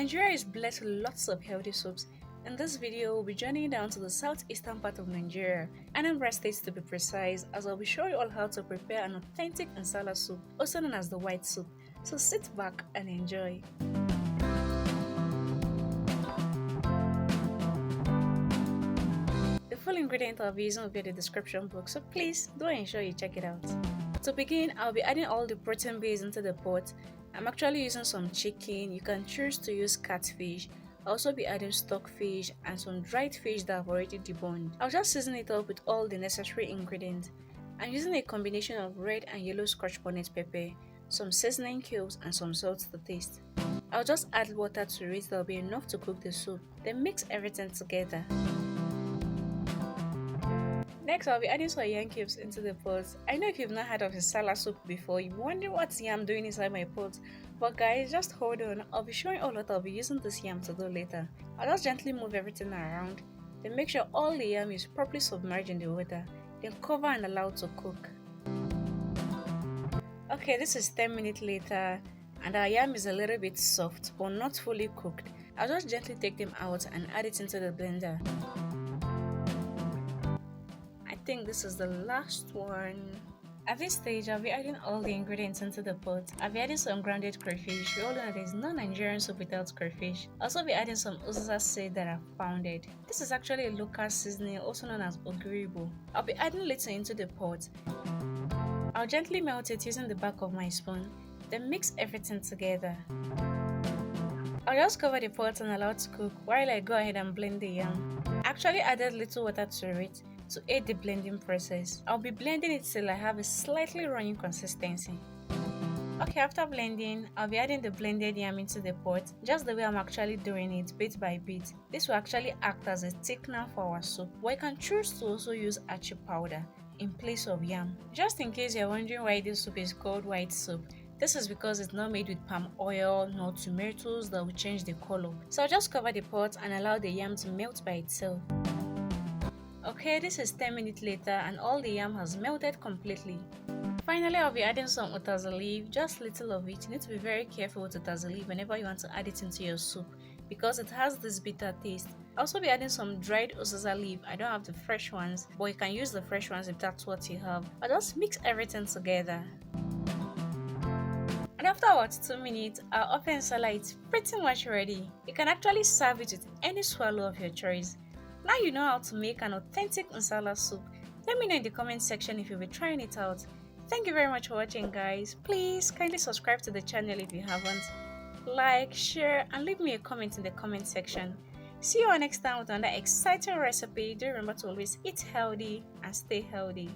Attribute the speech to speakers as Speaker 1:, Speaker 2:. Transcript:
Speaker 1: Nigeria is blessed with lots of healthy soups. In this video, we'll be journeying down to the southeastern part of Nigeria, Anambra State to be precise, as I'll be showing you all how to prepare an authentic Nsala soup, also known as the white soup. So sit back and enjoy. The full ingredient I'll be using will be in the description box, so please do ensure you check it out. To begin, I'll be adding all the protein base into the pot. I'm actually using some chicken. You can choose to use catfish. I'll also be adding stockfish and some dried fish that I've already deboned. I'll just season it up with all the necessary ingredients. I'm using a combination of red and yellow scotch bonnet pepper, some seasoning cubes and some salt to taste. I'll just add water to it that will be enough to cook the soup, then mix everything together. Next, I'll be adding some yam cubes into the pot. I know if you've not heard of Nsala soup before, you're wondering what yam doing inside my pot. But guys, just hold on, I'll be showing all what I'll be using this yam to do later. I'll just gently move everything around, then make sure all the yam is properly submerged in the water, then cover and allow to cook. Okay, this is 10 minutes later, and our yam is a little bit soft, but not fully cooked. I'll just gently take them out and add it into the blender. I think this is the last one. At this stage, I'll be adding all the ingredients into the pot. I'll be adding some grounded crayfish. We all know there is no Nigerian soup without crayfish. I'll also be adding some Uziza seed that I've pounded. This is actually a local seasoning, also known as ogiri. I'll be adding little into the pot. I'll gently melt it using the back of my spoon, then mix everything together. I'll just cover the pot and allow it to cook while I go ahead and blend the yam. I actually added little water to it to aid the blending process. I'll be blending it till I have a slightly runny consistency. Okay, after blending, I'll be adding the blended yam into the pot, just the way I'm actually doing it, bit by bit. This will actually act as a thickener for our soup, but you can choose to also use achi powder in place of yam. Just in case you're wondering why this soup is called white soup, this is because it's not made with palm oil nor tomatoes that will change the color. So I'll just cover the pot and allow the yam to melt by itself. Okay, this is 10 minutes later and all the yam has melted completely. Finally, I'll be adding some utazi leaf, just little of it. You need to be very careful with utazi leaf whenever you want to add it into your soup because it has this bitter taste. I'll also be adding some dried Uziza leaf. I don't have the fresh ones, but you can use the fresh ones if that's what you have. I'll just mix everything together. And after about 2 minutes, our Ofe Nsala is pretty much ready. You can actually serve it with any swallow of your choice. Now you know how to make an authentic Nsala soup. Let me know in the comment section if you'll be trying it out. Thank you very much for watching, guys. Please kindly subscribe to the channel if you haven't. Like, share, and leave me a comment in the comment section. See you all next time with another exciting recipe. Do remember to always eat healthy and stay healthy.